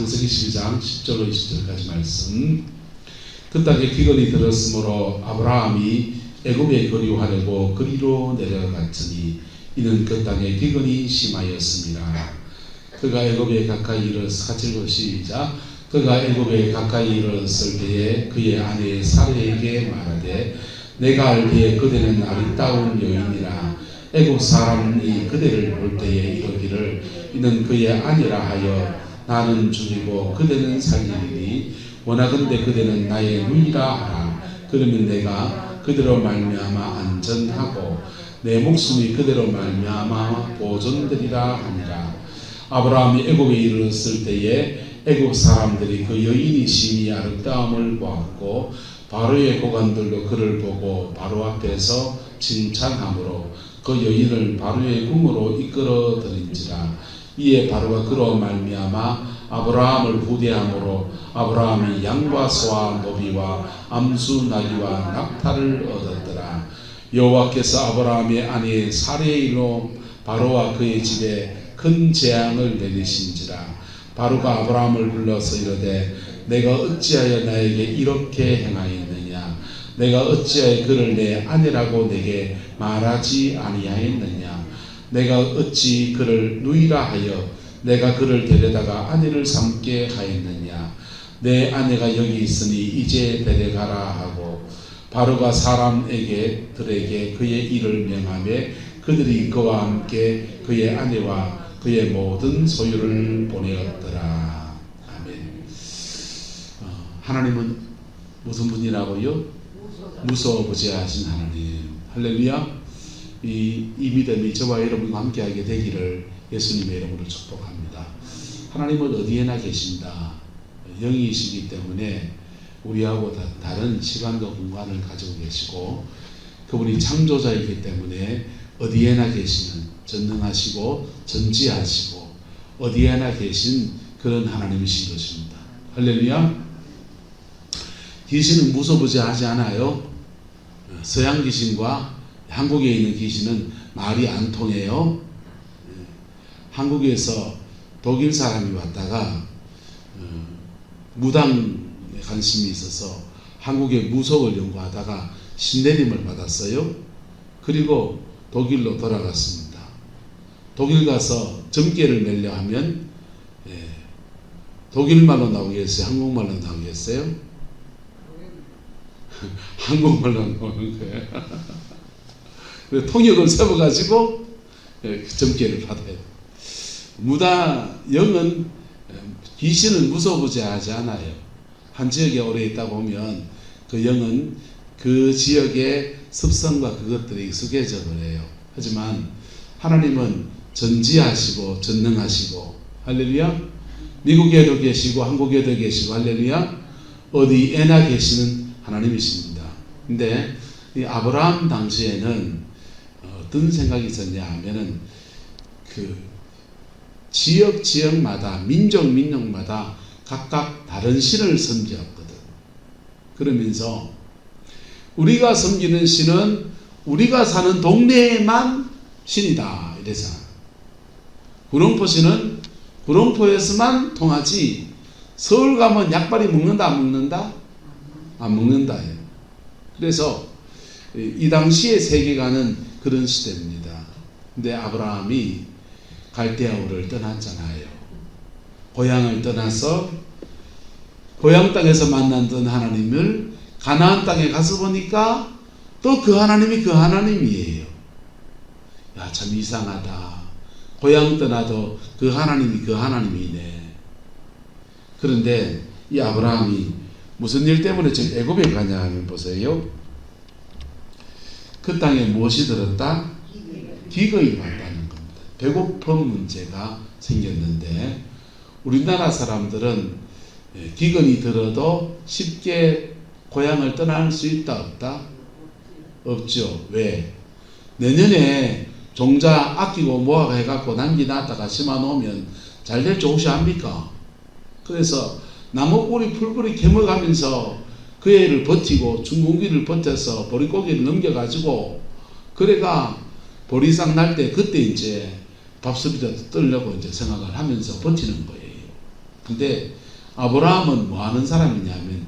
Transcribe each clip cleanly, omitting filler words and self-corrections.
창세기 12장 10절로 20절까지 말씀. 그 땅에 기근이 들었으므로 아브라함이 애굽에 거류하려고 그리로 내려갔으니 이는 그 땅에 기근이 심하였습니다. 그가 애굽에 가까이 이르렀을 시작. 그가 애굽에 가까이 이르렀을 때에 그의 아내 사레에게 말하되 내가 알기에 그대는 아리따운 여인이라 애굽 사람이 그대를 볼 때에 이르기를 이는 그의 아니라 하여 나는 죽이고 그대는 살리리니 원하건대 그대는 나의 누이라 하라. 그러면 내가 그대로 말미암아 안전하고 내 목숨이 그대로 말미암아 보존되리라 하니라. 아브라함이 애굽에 이르렀을 때에 애굽 사람들이 그 여인이 심히 아름다움을 보았고 바로의 고관들도 그를 보고 바로 앞에서 칭찬함으로 그 여인을 바로의 궁으로 이끌어 들인지라. 이에 바로가 그로 말미암아 아브라함을 후대함으로 아브라함이 양과 소와 노비와 암수 나귀와 낙타를 얻었더라. 여호와께서 아브라함의 아내 사레이로 바로와 그의 집에 큰 재앙을 내리신지라. 바로가 아브라함을 불러서 이르되 내가 어찌하여 나에게 이렇게 행하였느냐. 내가 어찌하여 그를 내 아내라고 내게 말하지 아니하였느냐. 내가 어찌 그를 누이라 하여 내가 그를 데려다가 아내를 삼게 하였느냐. 내 아내가 여기 있으니 이제 데려가라 하고 바로가 사람에게 들에게 그의 일을 명하며 그들이 그와 함께 그의 아내와 그의 모든 소유를 보내었더라. 아멘. 하나님은 무슨 분이라고요? 무소부재하신 하나님. 할렐루야. 이 믿음이 저와 여러분과 함께하게 되기를 예수님의 이름으로 축복합니다. 하나님은 어디에나 계신다. 영이시기 때문에 우리하고 다른 시간과 공간을 가지고 계시고 그분이 창조자이기 때문에 어디에나 계시는 전능하시고 전지하시고 어디에나 계신 그런 하나님이신 것입니다. 할렐루야. 귀신은 무소부재하지 않아요. 서양 귀신과 한국에 있는 귀신은 말이 안 통해요. 한국에서 독일 사람이 왔다가 무당에 관심이 있어서 한국의 무속을 연구하다가 신내림을 받았어요. 그리고 독일로 돌아갔습니다. 독일 가서 점괘를 매려 하면 독일말로 나오겠어요? 한국말로 나오겠어요? 한국말로 나오는 거예요. 통역을 세워가지고 점괘를 받아요. 영은 귀신은 무소부재하지 않아요. 한 지역에 오래 있다 보면 그 영은 그 지역의 습성과 그것들이 익숙해져 버려요. 하지만 하나님은 전지하시고 전능하시고 할렐루야. 미국에도 계시고 한국에도 계시고 할렐루야. 어디에나 계시는 하나님이십니다. 근데 이 아브라함 당시에는 어떤 생각이 있었냐 하면은 그 지역마다 민족마다 각각 다른 신을 섬겼거든. 그러면서 우리가 섬기는 신은 우리가 사는 동네에만 신이다 이래서 구룡포 신은 구룡포에서만 통하지 서울 가면 약발이 먹는다 안 먹는다? 안 먹는다. 그래서 이 당시의 세계관은 그런 시대입니다. 근데 아브라함이 갈대아우를 떠났잖아요. 고향을 떠나서 고향 땅에서 만났던 하나님을 가나안 땅에 가서 보니까 또 그 하나님이 그 하나님이에요. 야, 참 이상하다. 고향 떠나도 그 하나님이 그 하나님이네. 그런데 이 아브라함이 무슨 일 때문에 지금 애굽에 가냐 하면 보세요. 그 땅에 무엇이 들었다? 기근이 왔다는 겁니다. 배고픈 문제가 생겼는데 우리나라 사람들은 기근이 들어도 쉽게 고향을 떠날 수 있다 없다? 없죠. 왜? 내년에 종자 아끼고 모아가 해갖고 남기놨다가 심어놓으면 잘 될 줄 혹시 압니까? 그래서 나무뿌리 풀뿌리 캐먹으면서 그 애를 버티고 중공기를 버텨서 보릿고기를 넘겨가지고 그래가 보리상 날 때 그때 이제 밥솥이라도 뜨려고 이제 생각을 하면서 버티는 거예요. 근데 아브라함은 뭐 하는 사람이냐면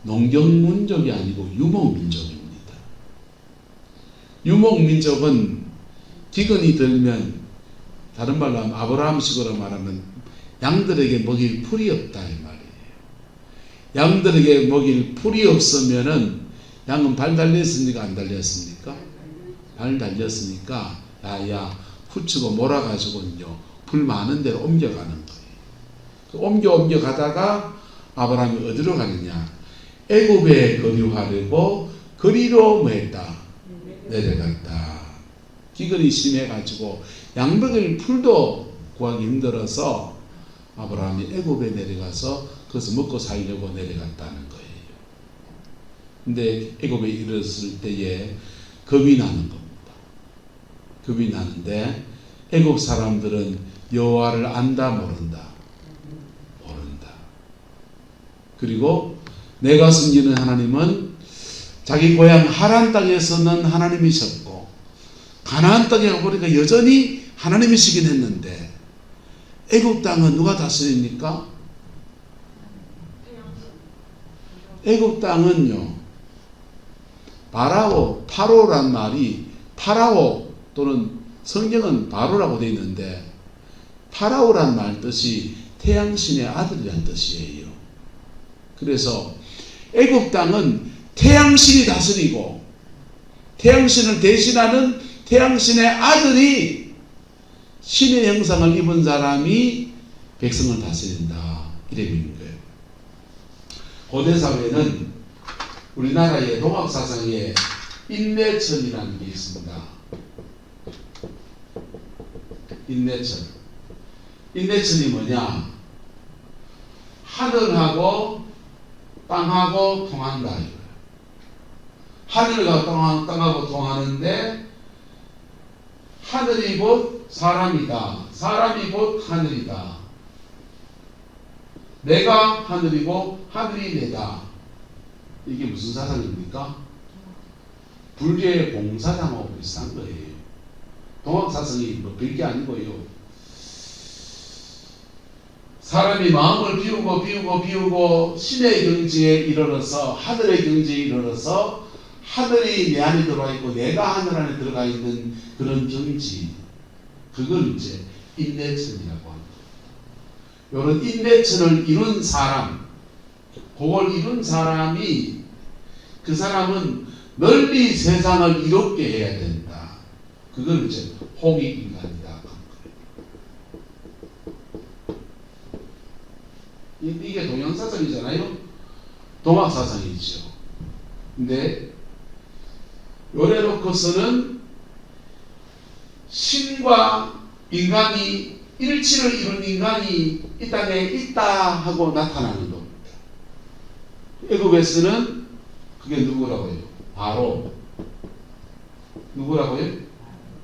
농경민족이 아니고 유목민족입니다. 유목민족은 기근이 들면, 다른 말로 하면 아브라함식으로 말하면 양들에게 먹일 풀이 없다 이 말이에요. 양들에게 먹일 풀이 없으면은 양은 발 달렸습니까? 안 달렸습니까? 발 달렸으니까 야야 후추고 몰아가지고요 풀 많은 데로 옮겨가는 거예요. 옮겨 가다가 아브라함이 어디로 가느냐? 애굽에 거류하려고 거리로 뭐했다? 내려갔다. 기근이 심해가지고 양 먹일 풀도 구하기 힘들어서 아브라함이 애굽에 내려가서 거기서 먹고 살려고 내려갔다는 거예요. 근데 애굽에 이르렀을 때에 겁이 나는 겁니다. 겁이 나는데 애굽 사람들은 여호와를 안다 모른다? 모른다. 그리고 내가 섬기는 하나님은 자기 고향 하란 땅에서는 하나님이셨고 가나안 땅에 가보니까 여전히 하나님이시긴 했는데 애굽 땅은 누가 다스립니까? 애굽 땅은요 파로란 말이 파라오 또는 성경은 바로라고 되어 있는데 파라오란 말 뜻이 태양신의 아들이란 뜻이에요. 그래서 애굽 땅은 태양신이 다스리고 태양신을 대신하는 태양신의 아들이 신의 형상을 입은 사람이 백성을 다스린다 이래 믿는 거예요. 고대 사회는 우리나라의 동학사상에 인내천이라는 게 있습니다. 인내천이 뭐냐? 하늘하고 땅하고 통한다. 하늘과 땅하고 통하는데 하늘이 곧 사람이다. 사람이 곧 하늘이다. 내가 하늘이고 하늘이 내다. 이게 무슨 사상입니까? 불교의 공사상하고 비슷한 거예요. 동학사상이 뭐 별게 아니고요. 사람이 마음을 비우고 신의 경지에 이르러서 하늘의 경지에 이르러서 하늘이 내 안에 들어와 있고 내가 하늘 안에 들어가 있는 그런 경지, 그걸 이제 인내천이라고 합니다. 이런 인내천을 이룬 사람, 그걸 이룬 사람이 그 사람은 널리 세상을 이롭게 해야 된다. 그걸 이제 홍익인간이다. 이게 동양사상이잖아요. 동학사상이죠. 근데 요래 놓고서는 신과 인간이 일치를 이룬 인간이 이 땅에 있다 하고 나타나는 겁니다. 애굽에서는 그게 누구라고요? 바로. 누구라고요?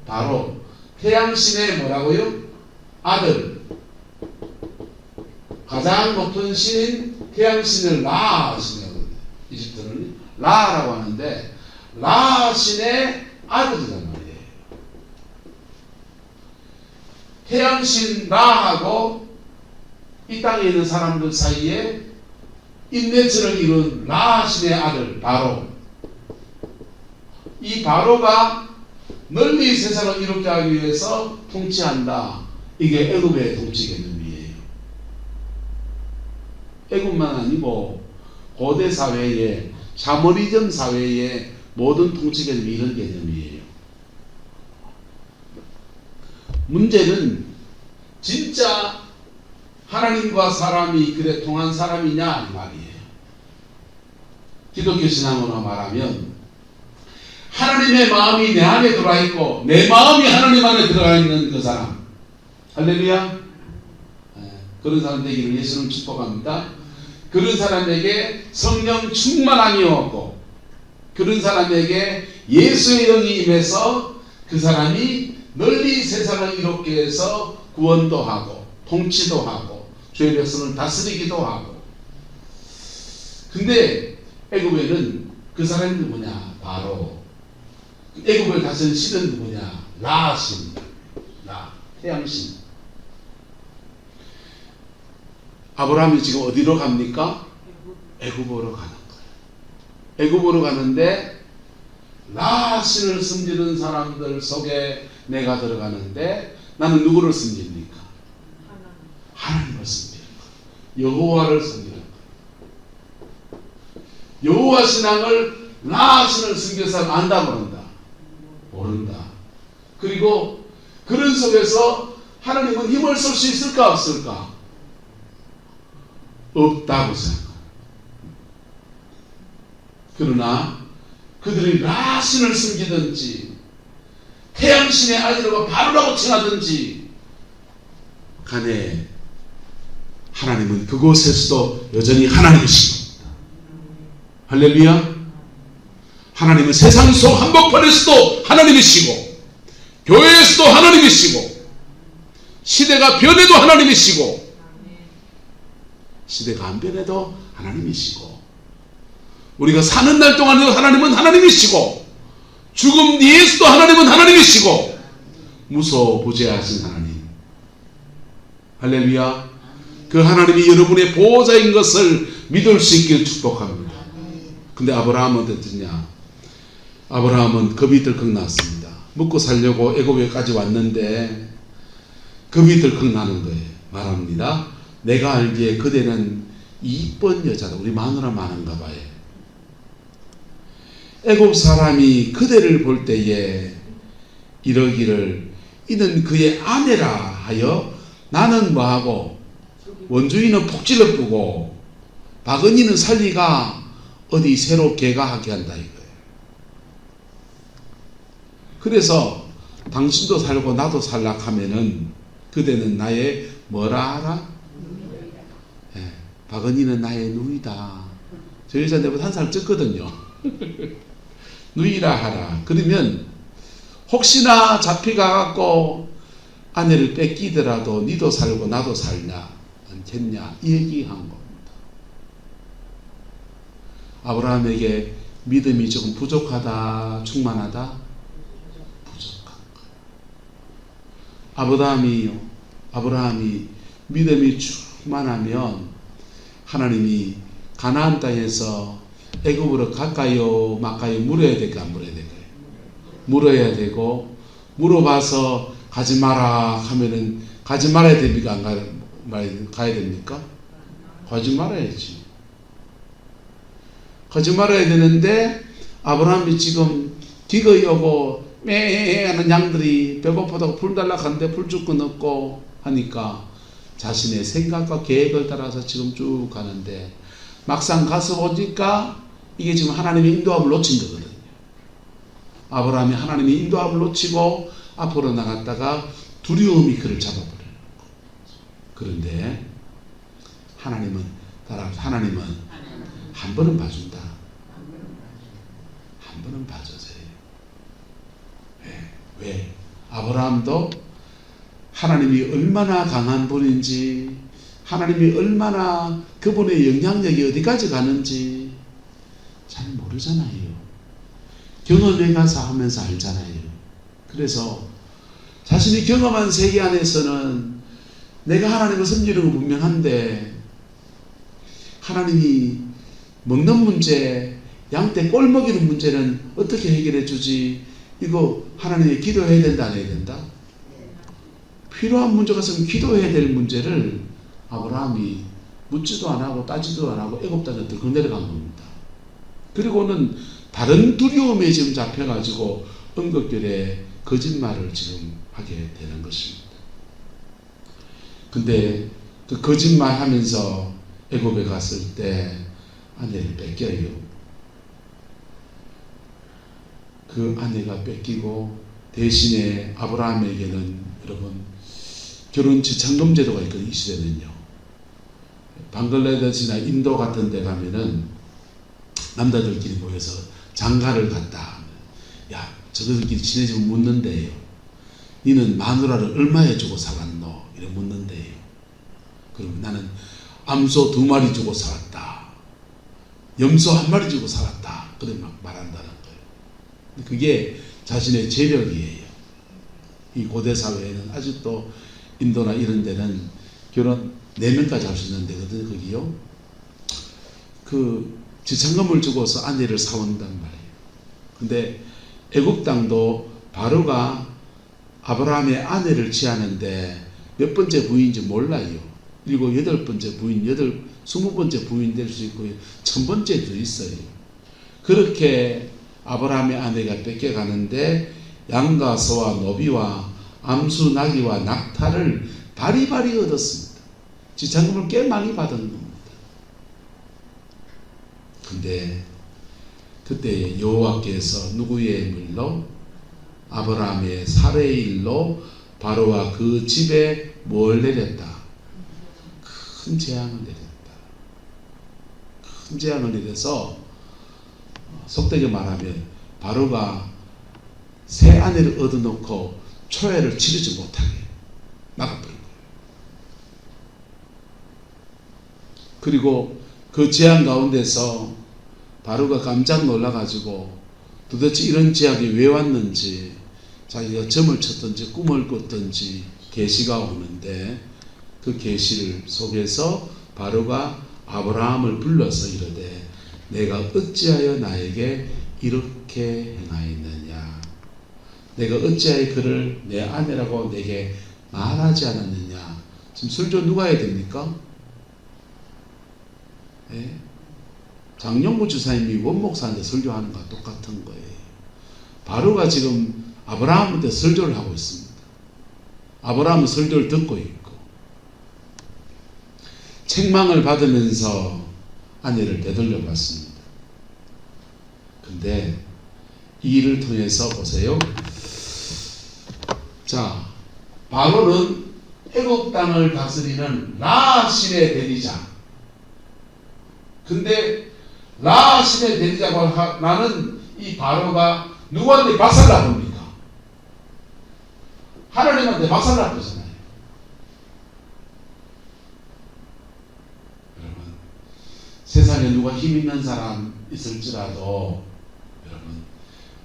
바로 태양신의 뭐라고요? 아들. 가장 높은 신인 태양신을 라 신이라고 합니다. 이집트는 라라고 하는데 라 신의 아들이란 말이에요. 태양신 라하고 이 땅에 있는 사람들 사이에 인내천을 이룬 라 신의 아들 바로. 이 바로가 널리 세상을 이롭게 하기 위해서 통치한다. 이게 애굽의 통치 개념이에요. 애굽만 아니고 고대 사회에 샤머니즘 사회의 모든 통치 개념이 이런 개념이에요. 문제는 진짜 하나님과 사람이 그래 통한 사람이냐 이 말이에요. 기독교 신앙으로 말하면 하나님의 마음이 내 안에 들어와 있고 내 마음이 하나님 안에 들어가 있는 그 사람. 할렐루야. 그런 사람 되기를 예수는 축복합니다. 그런 사람에게 성령 충만함이 없고 그런 사람에게 예수의 영이 임해서 그 사람이 널리 세상을 이롭게 해서 구원도 하고 통치도 하고 주의 백성을 다스리기도 하고. 근데 애굽에는 그 사람이 누구냐? 바로 애굽을 다스린 신은 누구냐? 라신, 라 태양신. 아브라함이 지금 어디로 갑니까? 애굽으로 가는 거예요. 애굽으로 가는데 라신을 섬기는 사람들 속에 내가 들어가는데 나는 누구를 섬깁니까? 하나님을 섬기는 거예요. 여호와를 섬기는 거예요. 여호와 신앙을 라신을 섬기는 사람 안다 모른다? 모른다. 그리고 그런 속에서 하나님은 힘을 쓸 수 있을까 없을까? 없다고 생각합니다. 그러나 그들이 라신을 섬기든지 태양신의 아들과 바로라고 칭하든지 간에 하나님은 그곳에서도 여전히 하나님이십니다. 할렐루야. 하나님은 세상 속 한복판에서도 하나님이시고 교회에서도 하나님이시고 시대가 변해도 하나님이시고 시대가 안 변해도 하나님이시고 우리가 사는 날 동안에도 하나님은 하나님이시고 죽음 뒤에서도 하나님은 하나님이시고 무소부재하신 하나님. 할렐루야. 그 하나님이 여러분의 보호자인 것을 믿을 수 있기를 축복합니다. 근데 아브라함은 어땠냐? 아브라함은 겁이 덜컥 났습니다. 먹고 살려고 애굽에까지 왔는데 겁이 덜컥 나는 거예요. 말합니다. 내가 알기에 그대는 이쁜 여자다. 우리 마누라 많은가 봐요. 애굽 사람이 그대를 볼 때에 이러기를 이는 그의 아내라 하여 나는 뭐하고 원주인은 폭질을 뿌고 바그니는 살리가 어디 새로 개가하게 한다 이거예요. 그래서 당신도 살고 나도 살락하면은 그대는 나의 뭐라 하라? 네, 바그니는 나의 누이다. 저 여자 내보다 한 살 적거든요. 누이라 하라. 그러면 혹시나 잡혀가갖고 아내를 뺏기더라도 니도 살고 나도 살냐 않겠냐 이 얘기한 겁니다. 아브라함에게 믿음이 조금 부족하다 충만하다? 부족한 거예요. 아브라함이 믿음이 충만하면 하나님이 가나안 땅에서 애굽으로 갈까요 말까요 물어야 될까 안 물어야 될까요? 물어야 되고 물어봐서 가지 마라 하면은 가지 말아야 됩니까? 안 가야 됩니까? 가지 말아야지. 가지 말아야 되는데 아브라함이 지금 기거이 오고 매 하는 양들이 배고프다고 불 달라 하는데 불 줄 건 없고 하니까 자신의 생각과 계획을 따라서 지금 쭉 가는데 막상 가서 보니까 이게 지금 하나님의 인도함을 놓친 거거든요. 아브라함이 하나님의 인도함을 놓치고 앞으로 나갔다가 두려움이 그를 잡아버려요. 그런데 하나님은 한 번은 봐준다. 한 번은 봐줘서요. 왜? 아브라함도 하나님이 얼마나 강한 분인지 하나님이 얼마나 그분의 영향력이 어디까지 가는지 잘 모르잖아요. 경험해 가서 하면서 알잖아요. 그래서 자신이 경험한 세계 안에서는 내가 하나님을 섬기는 건 분명한데 하나님이 먹는 문제, 양떼 꼴 먹이는 문제는 어떻게 해결해 주지? 이거 하나님이 기도해야 된다 안 해야 된다? 필요한 문제가 있으면 기도해야 될 문제를 아브라함이 묻지도 안 하고 따지도 안 하고 애굽 땅에 들고 내려간 겁니다. 그리고는 다른 두려움에 지금 잡혀가지고 은극결에 거짓말을 지금 하게 되는 것입니다. 근데 그 거짓말 하면서 애굽에 갔을 때 아내를 뺏겨요. 그 아내가 뺏기고 대신에 아브라함에게는 여러분 결혼 지참금 제도가 있거든요. 이 시대는요. 방글라데시나 인도 같은 데 가면은 남자들끼리 모여서 장가를 갔다 하면 야 저들끼리 친해지면 묻는데요. 니는 마누라를 얼마에 주고 살았노? 이래 묻는데요. 그러면 나는 암소 2마리 주고 살았다. 염소 1마리 주고 살았다. 그래 막 말한다는 거예요. 그게 자신의 재력이에요. 이 고대 사회에는 아직도 인도나 이런 데는 결혼 4명까지 할 수 있는 데거든 거기요. 그 지참금을 주고서 아내를 사온단 말이에요. 근데 애굽 땅도 바로가 아브라함의 아내를 취하는데 몇 번째 부인인지 몰라요. 7, 8번째 부인, 20번째 부인 될 수 있고 1000번째도 있어요. 그렇게 아브라함의 아내가 뺏겨가는데 양과 소와 노비와 암수 나귀와 낙타를 바리바리 얻었습니다. 지참금을 꽤 많이 받은 겁니다. 근데 그때 여호와께서 누구의 일로? 아브라함의 살해의 일로 바로와 그 집에 뭘 내렸다? 큰 재앙을 내렸다. 큰 재앙을 내려서 속되게 말하면 바로가 새 아내를 얻어놓고 초회를 치르지 못하게 막아버린 거예요. 그리고 그 재앙 가운데서 바로가 깜짝 놀라가지고 도대체 이런 재앙이 왜 왔는지 자기가 점을 쳤든지 꿈을 꿨든지 계시가 오는데 그 계시를 속에서 바로가 아브라함을 불러서 이르되 내가 어찌하여 나에게 이렇게 행하였느냐, 내가 어찌하여 그를 내 아내라고 내게 말하지 않았느냐. 지금 설교 누가 해야 됩니까? 예? 장영구 주사님이 원목사한테 설교하는 거와 똑같은 거예요. 바로가 지금 아브라함한테 설교를 하고 있습니다. 아브라함은 설교를 듣고 있고 책망을 받으면서 아내를 되돌려 봤습니다. 근데 이 일을 통해서 보세요. 자, 바로는 애굽 땅을 다스리는 라 신의 대리자. 근데 라 신의 대리자고 나는 이 바로가 누구한테 박살나봅니까? 하나님한테 박살나보잖아요. 여러분, 세상에 누가 힘 있는 사람 있을지라도 여러분,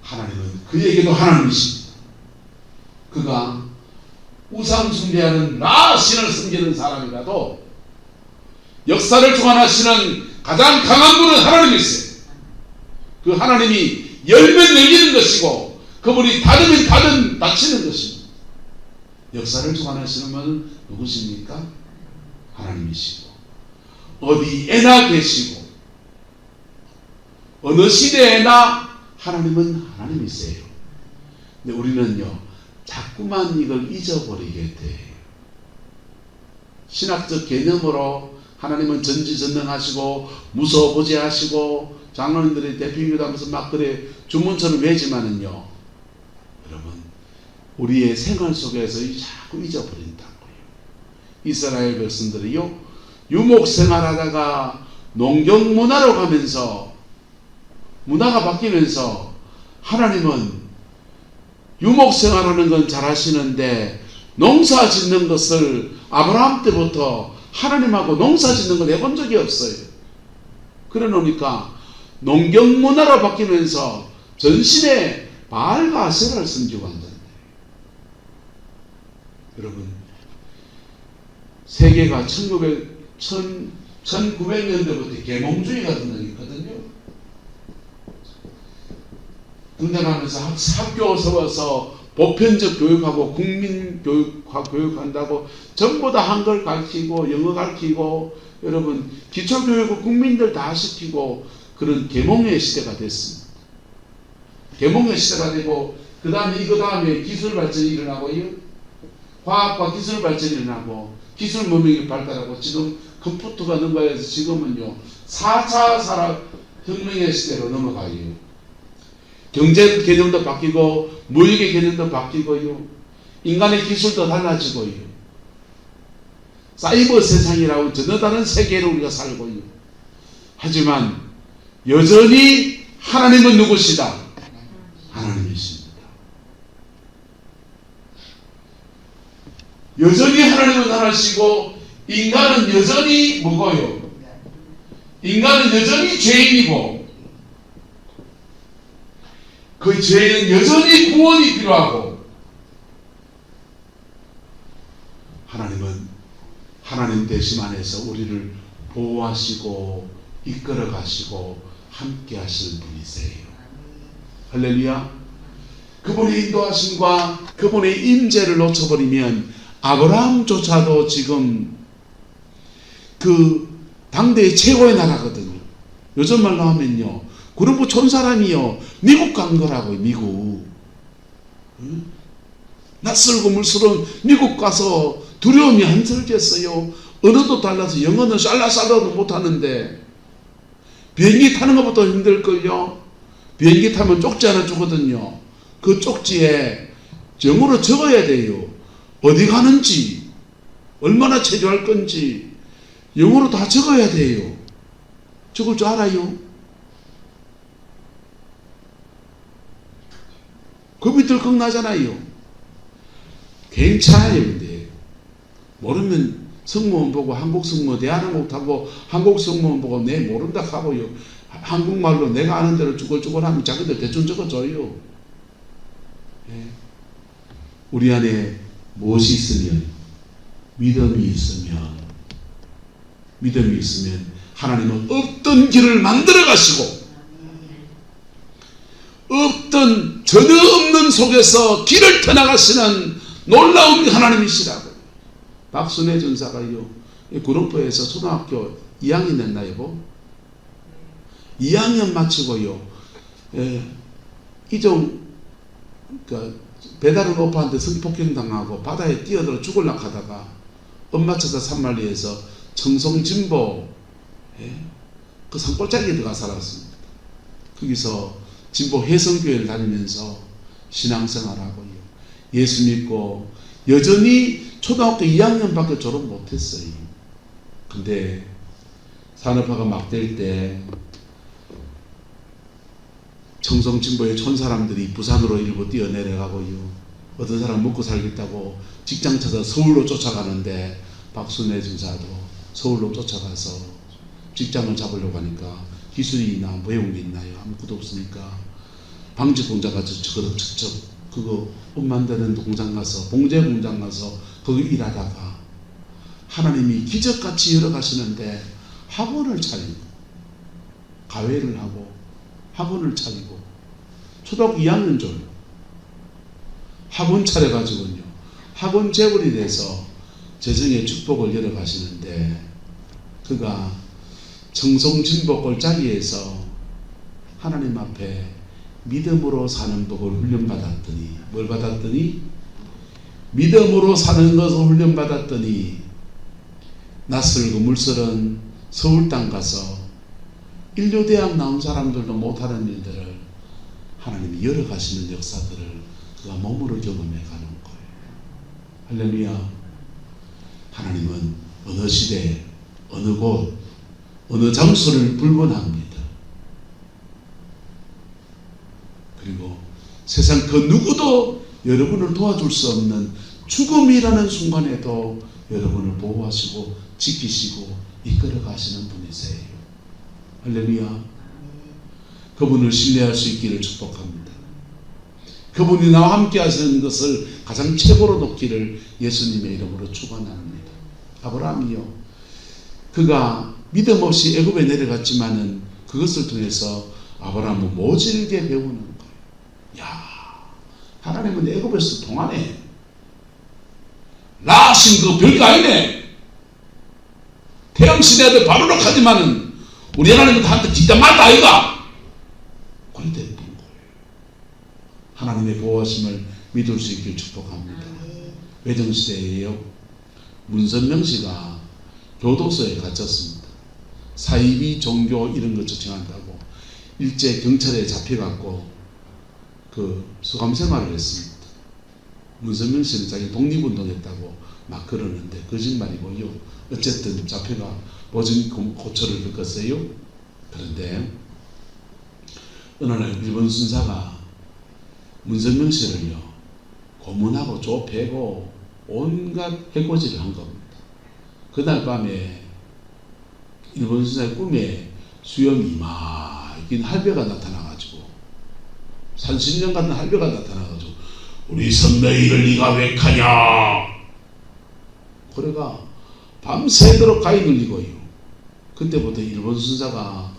하나님은 그에게도 하나님이십니다. 그가 우상 숭배하는 라 신을 섬기는 사람이라도 역사를 주관하시는 가장 강한 분은 하나님이세요. 그 하나님이 열면 열리는 것이고 그분이 닫으면 닫히는 것입니다. 역사를 주관하시는 분은 누구십니까? 하나님이시고 어디에나 계시고 어느 시대에나 하나님은 하나님이세요. 근데 우리는요 자꾸만 이걸 잊어버리게 돼요. 신학적 개념으로 하나님은 전지전능하시고 무소부재하시고 장로님들이 대표이기도 하면서 막 그래 주문처럼 외지만은요 여러분 우리의 생활 속에서 자꾸 잊어버린다고요. 이스라엘 백성들이요 유목생활하다가 농경문화로 가면서 문화가 바뀌면서 하나님은 유목생활하는 건 잘하시는데 농사 짓는 것을 아브라함 때부터 하나님하고 농사 짓는 걸 해본 적이 없어요. 그래 놓으니까 농경문화로 바뀌면서 전신에 바알과 아세라를 섬기고 한다는 거예요. 여러분 세계가 1900년대부터 계몽주의가 등장했거든요. 등장하면서 학교 세워서 보편적 교육하고 국민교육화 교육한다고 전부 다 한글 가르치고 영어 가르치고 여러분 기초교육을 국민들 다 시키고 그런 계몽의 시대가 됐습니다. 계몽의 시대가 되고 그 다음에 기술 발전이 일어나고요. 과학과 기술 발전이 일어나고 기술 문명이 발달하고 지금 컴퓨터가 능가해서 지금은요 4차 산업혁명의 시대로 넘어가요. 경제 개념도 바뀌고 무역의 개념도 바뀌고요. 인간의 기술도 달라지고요. 사이버 세상이라고 전혀 다른 세계로 우리가 살고요. 하지만 여전히 하나님은 누구시다? 하나님이십니다. 여전히 하나님은 하나시고 인간은 여전히 뭐고요? 인간은 여전히 죄인이고 그 죄는 여전히 구원이 하나님 대심 안에서 우리를 보호하시고 이끌어 가시고 함께 하실 분이세요. 할렐루야. 그분의 인도하심과 그분의 임재를 놓쳐버리면 아브라함조차도 지금 그 당대의 최고의 나라거든요. 요즘 말로 하면요, 구름부 촌 사람이요 미국 간 거라고요. 미국. 낯설고 물스러운 미국 가서 두려움이 한설겠어요. 언어도 달라서 영어는 쌀라쌀라도 못하는데 비행기 타는 것부터 힘들걸요. 비행기 타면 쪽지 하나 주거든요. 그 쪽지에 영어로 적어야 돼요. 어디 가는지, 얼마나 체류할 건지 영어로 다 적어야 돼요. 적을 줄 알아요? 겁이 덜컥 나잖아요. 괜찮아요. 근데 모르면 승무원 보고 한국 승무원 대한항공 타고 한국 승무원 보고 내 모른다 하고요. 한국말로 내가 아는 대로 쭈글쭈글 하면 자기들 대충 적어줘요. 예. 우리 안에 무엇이 있으면, 믿음이 있으면 하나님은 없던 길을 만들어 가시고 없던 전혀 없는 속에서 길을 터나가시는 놀라운 하나님이시라고. 박순애 전사가요, 구름포에서 초등학교 2학년 됐나 여보? 2학년 마치고요, 이종 배다른 오빠한테 성폭행 당하고 바다에 뛰어들어 죽으려고 하다가 엄마 찾아 산만리에서 청송진보 그 산골짜기에 들어가 살았습니다. 거기서 진보 혜성교회를 다니면서 신앙생활하고요, 예수 믿고 여전히 초등학교 2학년밖에 졸업 못했어요. 근데 산업화가 막 될 때 청송진보의 촌사람들이 부산으로 일부 뛰어내려가고요, 어떤 사람 먹고 살겠다고 직장 찾아 서울로 쫓아가는데 박순애 전사도 서울로 쫓아가서 직장을 잡으려고 하니까 기술이 있나 배운 게 있나요? 아무것도 없으니까 방직 공장 가서 저거 그거 옷 만드는 공장 가서 봉제 공장 가서 거기 일하다가 하나님이 기적같이 열어가시는데 학원을 차리고 가회를 하고 학원을 차리고 초등학교 2학년 졸업 학원 차려가지고요, 학원 재벌이 돼서 재정의 축복을 열어가시는데 그가 청송진보 골짜기에서 하나님 앞에 믿음으로 사는 법을 훈련받았더니, 뭘 받았더니? 믿음으로 사는 것을 훈련받았더니 낯설고 물설은 서울 땅 가서 인류대학 나온 사람들도 못하는 일들을 하나님이 열어가시는 역사들을 그가 몸으로 경험해 가는 거예요. 할렐루야. 하나님은 어느 시대, 어느 곳, 어느 장소를 불문합니다. 그리고 세상 그 누구도 여러분을 도와줄 수 없는 죽음이라는 순간에도 여러분을 보호하시고 지키시고 이끌어 가시는 분이세요. 할렐루야. 그분을 신뢰할 수 있기를 축복합니다. 그분이 나와 함께 하시는 것을 가장 최고로 놓기를 예수님의 이름으로 축원합니다. 아브라함이요, 그가 믿음 없이 애굽에 내려갔지만은 그것을 통해서 아브라함은 모질게 배우는 거예요. 야, 하나님은 애굽에서 통하네. 나신 그 별거 아니네. 태양신의 바로로 가지만은 우리 하나님은 한테 진짜 맞다 아이가. 그래 됐던 거예요. 하나님의 보호하심을 믿을 수 있길 축복합니다. 외정시대에요, 문선명 씨가 교도소에 갇혔습니다. 사이비 종교 이런 거 주장한다고 일제 경찰에 잡혀갖고 그 수감 생활을 했습니다. 문선명 씨는 자기 독립운동했다고 막 그러는데 거짓말이고요. 어쨌든 잡혀가 보증 고초를 겪었어요. 그런데 어느 날 일본 순사가 문선명 씨를요 고문하고 좁혀고 온갖 해코지를 한 겁니다. 그날 밤에 일본 순사의 꿈에 수염이 이마긴 할배가 나타나가지고 30년 같은 할배가 나타나가지고 우리 선배이를 네가 왜 가냐. 그래가 밤새도록 가위 눌리고요. 그때부터 일본 순사가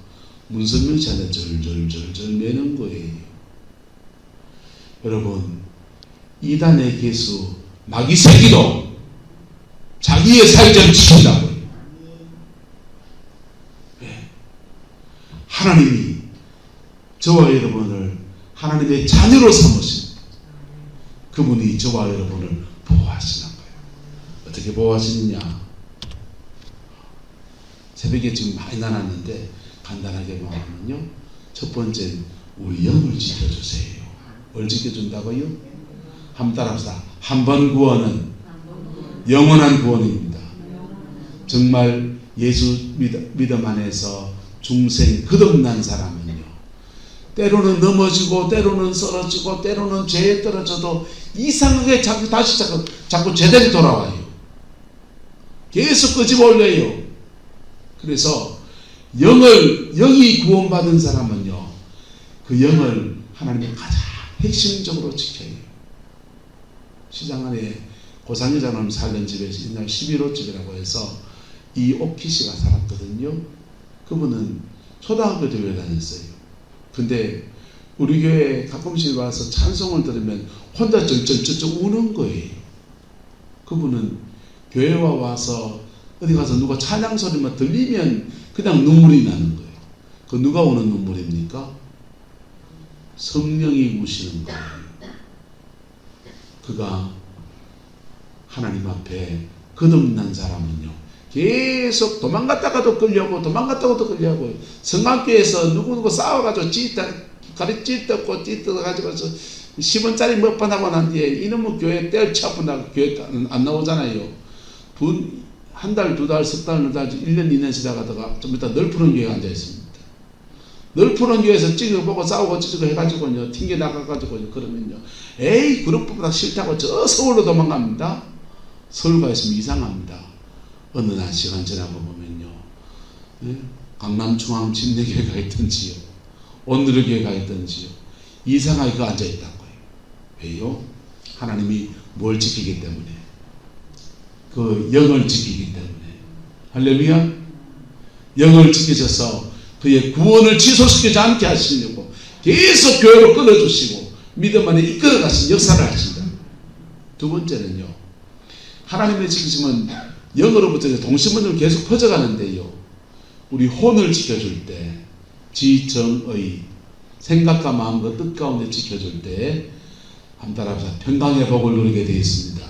문선명 씨한테 절절절절 매는 거예요. 여러분, 이단의 개수 마귀 새끼도 자기의 사회자를 지킨다고요. 네. 하나님이 저와 여러분을 하나님의 자녀로 삼으신 그분이 저와 여러분을 보호하시는 거예요. 어떻게 보호하시느냐? 새벽에 지금 많이 나눴는데 간단하게 보면요, 첫 번째 우리 영을 지켜주세요. 뭘 지켜준다고요? 한번 따라합시다. 한 번 구원은 영원한 구원입니다. 정말 예수 믿음 안에서 중생 거듭난 사람은요, 때로는 넘어지고 때로는 쓰러지고 때로는 죄에 떨어져도 이상하게 다시 자꾸 제대로 돌아와요. 계속 끄집어 올려요. 그래서 영이 구원받은 사람은요, 그 영을 하나님이 가장 핵심적으로 지켜요. 시장 안에 고상여자님 살던 집에서 옛날 11호 집이라고 해서 이옥희 씨가 살았거든요. 그분은 초등학교 교회 다녔어요. 근데 우리 교회에 가끔씩 와서 찬송을 들으면 혼자 쩔쩔쩔쩔 우는 거예요. 그분은 교회와 와서 어디 가서 누가 찬양 소리만 들리면 그냥 눈물이 나는 거예요. 그 누가 오는 눈물입니까? 성령이 우시는 거예요. 그가 하나님 앞에 거듭난 사람은요, 계속 도망갔다가도 끌려고 도망갔다가도 끌려고, 성악교에서 누구누구 싸워가지고 가리찌떡고 찌떡가지고 10원짜리 몇 번 하고 난 뒤에 이놈의 교회 때려쳐분다고 교회 안 나오잖아요. 한 달, 두 달, 석 달, 1년, 2년 지나가다가 좀 이따 널푸른 교회에 앉아 있습니다. 널푸른 교회에서 찍어보고 싸우고 찌르고 해가지고요, 튕겨 나가가지고요, 그러면요, 에이, 그룹보다 싫다고 저 서울로 도망갑니다. 서울 가 있으면 이상합니다. 어느 날 시간 지나고 보면요, 강남중앙 침례교회가 있던지요, 온누리교회가 있던지요, 이상하게 그 앉아 있다고요. 왜요? 하나님이 뭘 지키기 때문에, 그 영을 지키기 때문에. 할렐루야. 영을 지키셔서 그의 구원을 취소시키지 않게 하시려고 계속 교회로 끌어주시고 믿음 안에 이끌어 가신 역사를 하신다. 두 번째는요, 하나님의 지키심은 영으로부터 동심원으로 계속 퍼져가는데요, 우리 혼을 지켜줄 때, 지정의 생각과 마음과 뜻 가운데 지켜줄 때, 한번 따라합시다. 평강의 복을 누리게 되어 있습니다.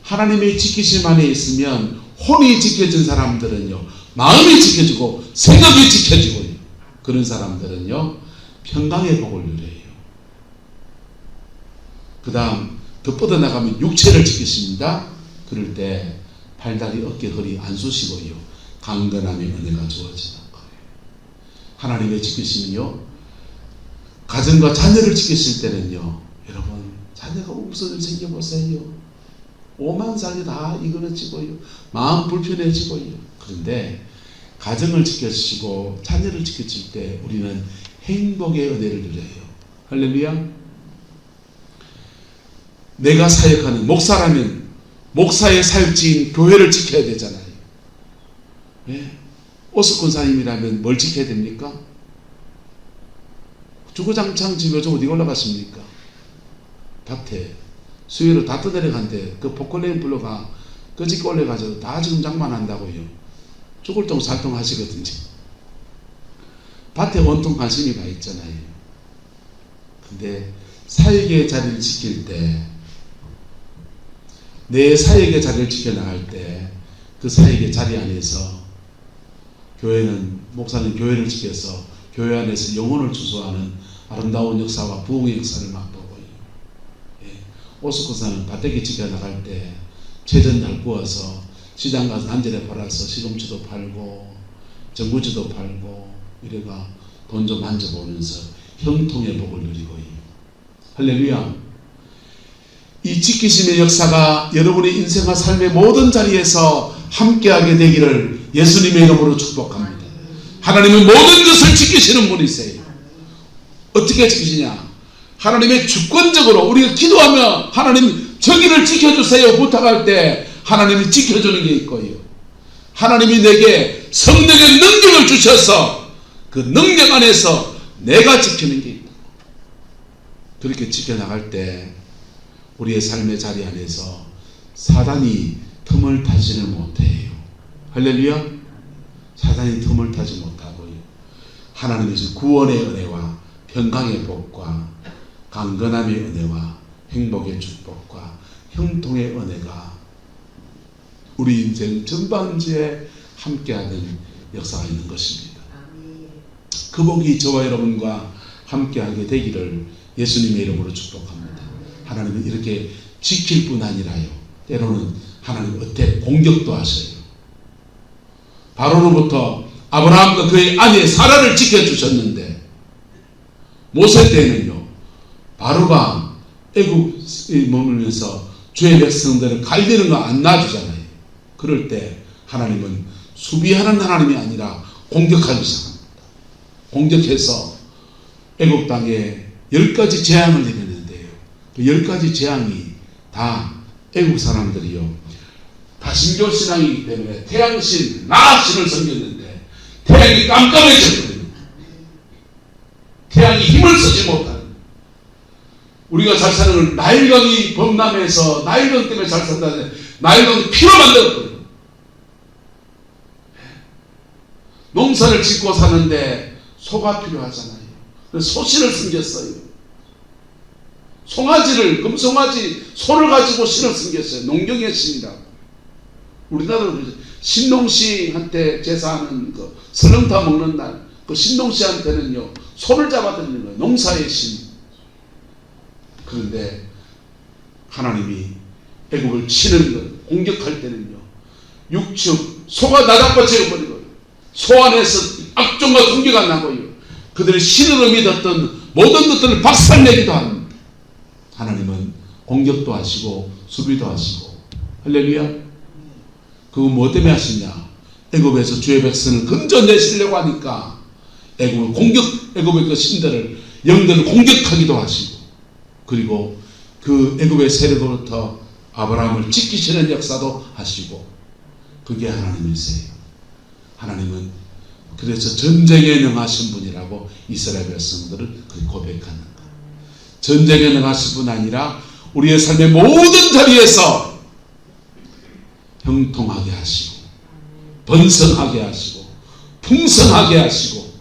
하나님의 지키심 안에 있으면 혼이 지켜진 사람들은요, 마음이 지켜지고 생각이 지켜지고요, 그런 사람들은요 평강의 복을 누려요. 그 다음 더 뻗어나가면 육체를 지키십니다. 그럴 때 팔다리 어깨 허리 안 쑤시고요, 강건함의 은혜가 주어지는 거예요. 하나님의 지키심이요, 가정과 자녀를 지키실 때는요, 여러분 자녀가 웃음을 생겨보세요. 오만상이 다 이거러지고요, 마음 불편해지고요. 그런데 가정을 지켜주시고 자녀를 지켜줄 때 우리는 행복의 은혜를 누려요. 할렐루야. 내가 사역하는 목사라면 목사의 사역지인 교회를 지켜야 되잖아요. 왜? 오스콘사님이라면 뭘 지켜야 됩니까? 주구장창 지금 요즘 어디 올라갔습니까? 밭에 수위로 다 떠내려간데 그 포클레인 블루가 끄집게 올려가지고 다 지금 장만한다고요. 죽을 똥 살똥 하시거든요. 밭에 온통 관심이 가 있잖아요. 근데 사역의 자리를 지킬 때, 내 사역의 자리를 지켜나갈 때, 그 사역의 자리 안에서 교회는, 목사는 교회를 지켜서 교회 안에서 영혼을 주소하는 아름다운 역사와 부흥의 역사를 맛보고요. 오스코사는 밭대기 지켜나갈 때 채전 잘 구워서 시장 가서 한절에 팔아서 시금치도 팔고 전구지도 팔고 이래가 돈 좀 만져보면서 형통의 복을 누리고요. 할렐루야. 이 지키심의 역사가 여러분의 인생과 삶의 모든 자리에서 함께하게 되기를 예수님의 이름으로 축복합니다. 하나님은 모든 것을 지키시는 분이세요. 어떻게 지키시냐? 하나님의 주권적으로 우리가 기도하며 하나님 저기를 지켜주세요 부탁할 때 하나님이 지켜주는 게 있고요. 하나님이 내게 성령의 능력을 주셔서 그 능력 안에서 내가 지키는 게 있다. 그렇게 지켜나갈 때 우리의 삶의 자리 안에서 사단이 틈을 타지는 못해요. 할렐루야. 사단이 틈을 타지 못하고요. 하나님의 구원의 은혜와 평강의 복과 강건함의 은혜와 행복의 축복과 형통의 은혜가 우리 인생 전반지에 함께하는 역사가 있는 것입니다. 그 복이 저와 여러분과 함께하게 되기를 예수님의 이름으로 축복합니다. 하나님은 이렇게 지킬 뿐 아니라요, 때로는 하나님 어때 공격도 하셔요. 바로로부터 아브라함과 그의 아내 사라를 지켜주셨는데 모세 때는요, 바로가 애굽에 머물면서 주의 백성들을 갈리는 거 안 놔주잖아요. 그럴 때 하나님은 수비하는 하나님이 아니라 공격하기 시작합니다. 공격해서 애굽 땅에 10가지 재앙을 내렸는데요, 그 10가지 재앙이 다 애굽 사람들이요, 다신교 신앙이기 때문에 태양신, 나락신을 섬겼는데 태양이 깜깜해졌거든요. 태양이 힘을 쓰지 못하는, 우리가 잘 사는 걸 나일강이 범람해서 나일강 때문에 잘 산다는데 나일강이 피로 만들었거든요. 농사를 짓고 사는데 소가 필요하잖아요. 그래서 소신을 숨겼어요. 송아지를, 금송아지, 소를 가지고 신을 숨겼어요. 농경의 신이라고. 우리나라도 신농씨한테 제사하는 그 설렁탕 먹는 날, 그 신농씨한테는요, 소를 잡아드리는 거예요. 농사의 신. 그런데 하나님이 애굽을 치는 것, 공격할 때는요, 육축, 소가 나닥과 재어버리고요, 소 안에서 악종과 공격가 나고요, 그들의 신으로 믿었던 모든 것들을 박살내기도 합니다. 하나님은 공격도 하시고 수비도 하시고. 할렐루야. 그거 뭐 때문에 하시냐? 애굽에서 주의 백성을 건져내시려고 하니까 애굽의 그 신들을, 영들을 공격하기도 하시고, 그리고 그 애굽의 세력으로부터 아브라함을 지키시는 역사도 하시고. 그게 하나님이세요. 하나님은 그래서 전쟁에 능하신 분이라고 이스라엘 백성들을 고백하는 것. 전쟁에 능하신 분 아니라 우리의 삶의 모든 자리에서 형통하게 하시고, 번성하게 하시고, 풍성하게 하시고,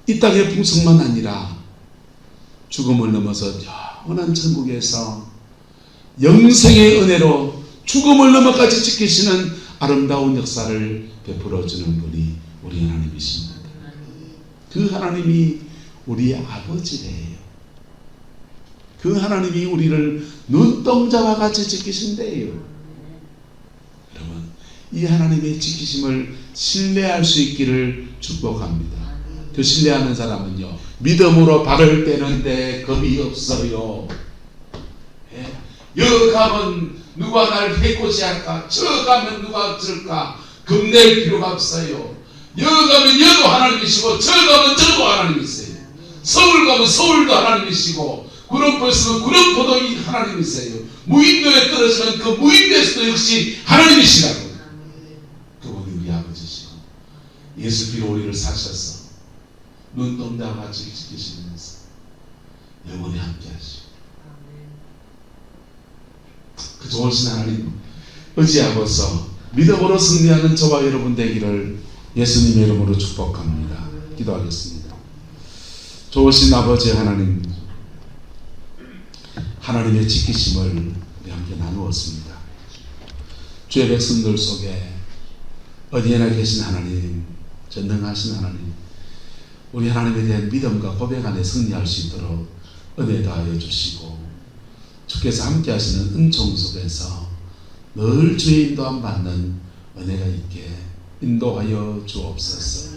이 땅의 풍성만 아니라 죽음을 넘어서 영원한 천국에서 영생의 은혜로 죽음을 넘어까지 지키시는 아름다운 역사를 베풀어주는 분이 우리 하나님이십니다. 그 하나님이 우리의 아버지래요. 그 하나님이 우리를 눈동자와 같이 지키신대요. 여러분, 이 하나님의 지키심을 신뢰할 수 있기를 축복합니다. 그 신뢰하는 사람은요, 믿음으로 발을 떼는데 겁이 없어요. 여기 가면 누가 날 해코지할까? 저 가면 누가 어쩔까? 겁낼 필요가 없어요. 여기 가면 여도 하나님이시고, 저 가면 저도 하나님이세요. 서울 가면 서울도 하나님이시고, 구름포에 있으면 구름포도 하나님이세요. 무인도에 떨어지면 그 무인도에서도 역시 하나님이시라고. 그분이 우리 아버지시고, 예수께로 우리를 사셔서 눈동자와 같이 지키시면서 영원히 함께 하시고, 그 좋으신 하나님 의지하고서 믿음으로 승리하는 저와 여러분 되기를 예수님의 이름으로 축복합니다. 기도하겠습니다. 좋으신 아버지 하나님, 하나님의 지키심을 우리 함께 나누었습니다. 주의 백성들 속에 어디에나 계신 하나님, 전능하신 하나님, 우리 하나님에 대한 믿음과 고백 안에 승리할 수 있도록 은혜 다하여 주시고, 주께서 함께 하시는 은총 속에서 늘 주의 인도함 받는 은혜가 있게 인도하여 주옵소서.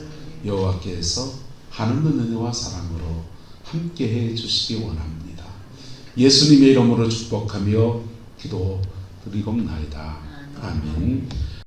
여호와께서 하늘의 은혜와 사랑으로 함께해 주시기 원합니다. 예수님의 이름으로 축복하며 기도드리옵나이다. 아멘.